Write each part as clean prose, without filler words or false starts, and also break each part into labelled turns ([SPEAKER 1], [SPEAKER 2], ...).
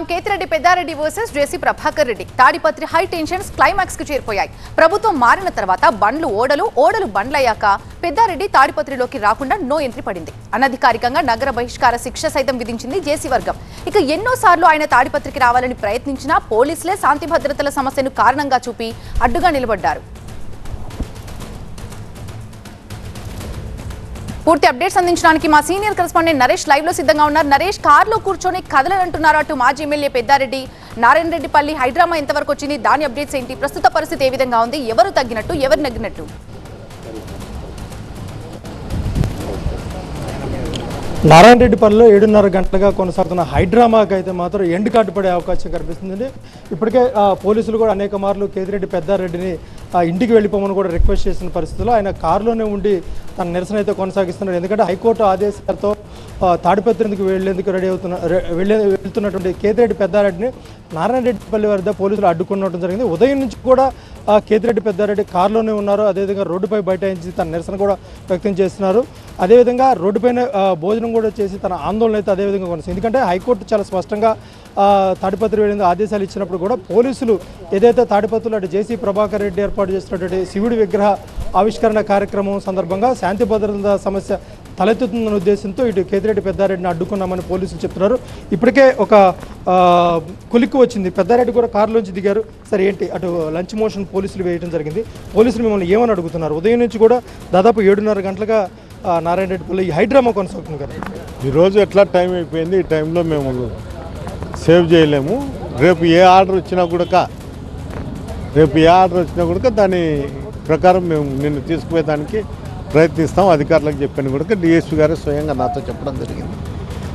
[SPEAKER 1] Kethireddy Peddareddy versus JC Prabhakar Reddy Tadipatri high tensions climax కు చేరిపోయాయి. ప్రభుత్వం మారిన తర్వాత బండ్లు ఓడలు బండ్లయ్యాక పెద్దారెడ్డి తాడిపత్రిలోకి రాకుండా నో ఎంట్రీ పడింది. అనధికారికంగా నగర బహిష్కార శిక్ష సైతం విధించింది జేసీ వర్గం. ఇక ఎన్నోసార్లు ఆయన తాడిపత్రికి రావాలని ప్రయత్నించినా పోలీసులే శాంతి భద్రతల సమస్యను కారణంగా చూపి అడ్డుగా నిలబడ్డారు. పూర్తి అప్డేట్స్ అందించడానికి మా సీనియర్ కరెస్పాండెంట్ నరేష్ లైవ్ లో సిద్ధంగా ఉన్నారు. నరేష్, కార్లో కూర్చొని కదలనంటున్నారు అటు మాజీ ఎమ్మెల్యే పెద్దారెడ్డి. నారాయణ రెడ్డిపల్లి హైడ్రామా ఎంతవరకు వచ్చింది, దాని అప్డేట్స్ ఏంటి, ప్రస్తుత పరిస్థితి ఏ విధంగా ఉంది, ఎవరు తగ్గినట్టు ఎవరు నెగ్గినట్టు?
[SPEAKER 2] నారాయణ రెడ్డిపల్లిలో 7:30 గంటలుగా కొనసాగుతున్న హైడ్రామాకి అయితే మాత్రం ఎండ్ కార్డు పడే అవకాశం కనిపిస్తుంది. ఇప్పటికే పోలీసులు కూడా అనేక మార్లు కేతిరెడ్డి పెద్దారెడ్డిని ఇంటికి వెళ్ళిపోమని కూడా రిక్వెస్ట్ చేసిన పరిస్థితుల్లో ఆయన కారులోనే ఉండి తన నిరసన అయితే కొనసాగిస్తున్నారు. ఎందుకంటే హైకోర్టు ఆదేశాలతో తాడిపత్రికి వెళ్తున్నటువంటి కేతిరెడ్డి పెద్దారెడ్డిని నారాయణ రెడ్డిపల్లి వద్ద పోలీసులు అడ్డుకున్నట్టు జరిగింది. ఉదయం నుంచి కూడా కేతిరెడ్డి పెద్దారెడ్డి కారులోనే ఉన్నారు. అదేవిధంగా రోడ్డుపై బైఠాయించి తన నిరసన కూడా వ్యక్తం చేస్తున్నారు. అదేవిధంగా రోడ్డుపైన భోజనం కూడా చేసి తన ఆందోళన అయితే అదేవిధంగా కొనసాగింది. ఎందుకంటే హైకోర్టు చాలా స్పష్టంగా తాడిపత్రి వెళ్ళేందుకు ఆదేశాలు ఇచ్చినప్పుడు కూడా పోలీసులు ఏదైతే తాడిపత్రిలో అటు జేసీ ప్రభాకర్ రెడ్డి ఏర్పాటు చేసినటువంటి శివుడి విగ్రహ ఆవిష్కరణ కార్యక్రమం సందర్భంగా శాంతి భద్రత సమస్య తలెత్తుతుందన్న ఉద్దేశంతో ఇటు కేతిరెడ్డి పెద్దారెడ్డిని అడ్డుకున్నామని పోలీసులు చెప్తున్నారు. ఇప్పటికే ఒక కొలిక్కు వచ్చింది. పెద్దారెడ్డి కూడా కారులోంచి దిగారు. సరే ఏంటి, అటు లంచ్ మోషన్ పోలీసులు వేయడం జరిగింది. పోలీసులు మిమ్మల్ని ఏమని అడుగుతున్నారు? ఉదయం నుంచి కూడా దాదాపు 7:30 గంటలుగా నారాయణ రెడ్డిపల్లి ఈ హైడ్రామా కొనసాగుతుంది కదా.
[SPEAKER 3] ఈరోజు ఎట్లా టైం అయిపోయింది, ఈ టైంలో మేము సేవ్ చేయలేము. రేపు ఏ ఆర్డర్ వచ్చినా కూడా దాని ప్రకారం మేము నిన్ను తీసుకుపోయేదానికి ప్రయత్నిస్తాం. అధికారులకు చెప్పాను కూడా డిఎస్పీ గారు స్వయంగా నాతో చెప్పడం జరిగింది.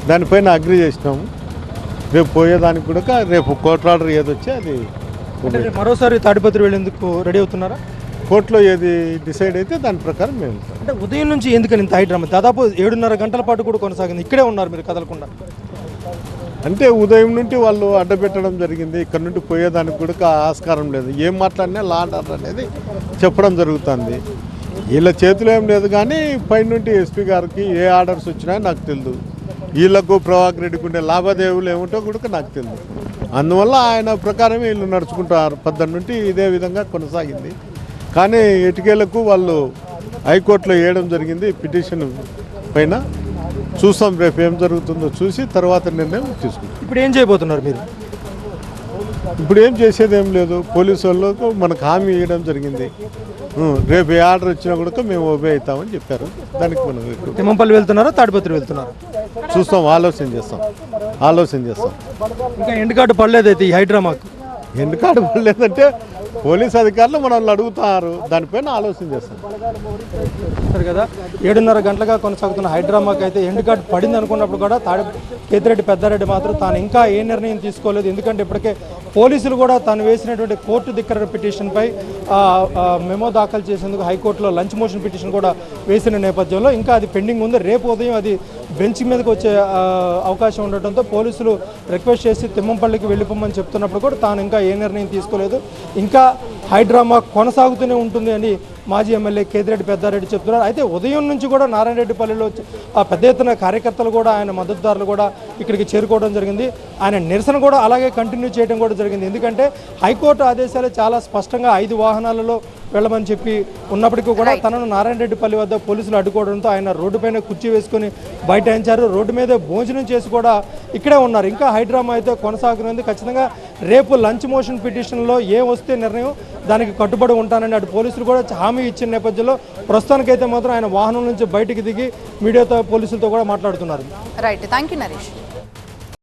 [SPEAKER 3] దానిపైన అగ్రి చేసినాము. రేపు పోయేదానికి కూడా రేపు కోర్టు ఆర్డర్ ఏదొచ్చే అది
[SPEAKER 2] మరోసారి తాడిపత్రి వెళ్ళేందుకు రెడీ అవుతున్నారా?
[SPEAKER 3] కోర్టులో ఏది డిసైడ్ అయితే దాని ప్రకారం మేము వెళ్తాం.
[SPEAKER 2] అంటే ఉదయం నుంచి ఎందుకని ఇంత హైడ్రామా? దాదాపు 7:30 గంటల పాటు కూడా కొనసాగింది. ఇక్కడే ఉన్నారు మీరు కదలకుండా.
[SPEAKER 3] అంటే ఉదయం నుండి వాళ్ళు అడ్డపెట్టడం జరిగింది. ఇక్కడ నుండి పోయేదానికి కూడా ఆస్కారం లేదు. ఏం మాట్లాడినా లా అండ్ ఆర్డర్ అనేది చెప్పడం జరుగుతుంది. వీళ్ళ చేతిలో ఏం లేదు, కానీ పైనుండి ఎస్పీ గారికి ఏ ఆర్డర్స్ వచ్చినాయో నాకు తెలియదు. వీళ్ళకు ప్రభాకర్ రెడ్డికి ఉండే లావాదేవీలు ఏముంటో కూడా నాకు తెలియదు. అందువల్ల ఆయన ప్రకారమే వీళ్ళు నడుచుకుంటారు. 10 నుండి ఇదే విధంగా కొనసాగింది. కానీ ఎటుకేలకు వాళ్ళు హైకోర్టులో వేయడం జరిగింది పిటిషన్ పైన. చూస్తాం రేపు ఏం జరుగుతుందో చూసి తర్వాత నిర్ణయం తీసుకుంటాం.
[SPEAKER 2] ఇప్పుడు ఏం చేయబోతున్నారు మీరు?
[SPEAKER 3] ఇప్పుడు ఏం చేసేది ఏం లేదు. పోలీసు వాళ్ళకు మనకు హామీ ఇవ్వడం జరిగింది. రేపు ఏ ఆర్డర్ వచ్చినా కూడా మేము ఒబే అవుతామని చెప్పారు. దానికి మనం
[SPEAKER 2] తిమ్మంపల్లి వెళ్తున్నారా, తాడిపత్రి వెళ్తున్నారా?
[SPEAKER 3] చూస్తాం, ఆలోచన చేస్తాం.
[SPEAKER 2] ఇంకా ఎండ్ కార్డు పడలేదైతే ఈ హైడ్రామాకు.
[SPEAKER 3] ఎండ్ కార్డు పడలేదంటే పోలీస్ అధికారులు మనల్ని అడుగుతారు. దానిపైన ఆలోచన చేస్తాం.
[SPEAKER 2] సరే కదా, 7:30 గంటలుగా కొనసాగుతున్న హైడ్రామాకి అయితే ఎండ్ కార్డు పడింది అనుకున్నప్పుడు కూడా కేతిరెడ్డి పెద్దారెడ్డి మాత్రం తాను ఇంకా ఏ నిర్ణయం తీసుకోలేదు. ఎందుకంటే ఇప్పటికే పోలీసులు కూడా తాను వేసినటువంటి కోర్టు ధిక్కరణ పిటిషన్పై మెమో దాఖలు చేసేందుకు హైకోర్టులో లంచ్ మోషన్ పిటిషన్ కూడా వేసిన నేపథ్యంలో ఇంకా అది పెండింగ్ ఉంది. రేపు ఉదయం అది బెంచ్ మీదకి వచ్చే అవకాశం ఉండటంతో పోలీసులు రిక్వెస్ట్ చేసి తిమ్మంపల్లికి వెళ్ళిపోమని చెప్తున్నప్పుడు కూడా తాను ఇంకా ఏ నిర్ణయం తీసుకోలేదు. ఇంకా హైడ్రామా కొనసాగుతూనే ఉంటుంది అని మాజీ ఎమ్మెల్యే కేతిరెడ్డి పెద్దారెడ్డి చెప్తున్నారు. అయితే ఉదయం నుంచి కూడా నారాయణ రెడ్డిపల్లిలో పెద్ద ఎత్తున కార్యకర్తలు కూడా ఆయన మద్దతుదారులు కూడా ఇక్కడికి చేరుకోవడం జరిగింది. ఆయన నిరసన కూడా అలాగే కంటిన్యూ చేయడం కూడా జరిగింది. ఎందుకంటే హైకోర్టు ఆదేశాలు చాలా స్పష్టంగా 5 వాహనాలలో వెళ్ళమని చెప్పి ఉన్నప్పటికీ కూడా తనను నారాయణ రెడ్డిపల్లి వద్ద పోలీసులు అడ్డుకోవడంతో ఆయన రోడ్డుపైన కుర్చీ వేసుకొని బైఠాయించారు. రోడ్డు మీద భోజనం చేసి కూడా ఇక్కడే ఉన్నారు. ఇంకా హైడ్రామా అయితే కొనసాగుతుంది. ఖచ్చితంగా రేపు లంచ్ మోషన్ పిటిషన్లో ఏం వస్తే నిర్ణయం దానికి కట్టుబడి ఉంటానని అటు పోలీసులు కూడా హామీ ఇచ్చిన నేపథ్యంలో ప్రస్తుతానికైతే మాత్రం ఆయన వాహనం నుంచి బయటికి దిగి మీడియాతో పోలీసులతో కూడా మాట్లాడుతున్నారు.
[SPEAKER 1] Right, thank you Naresh.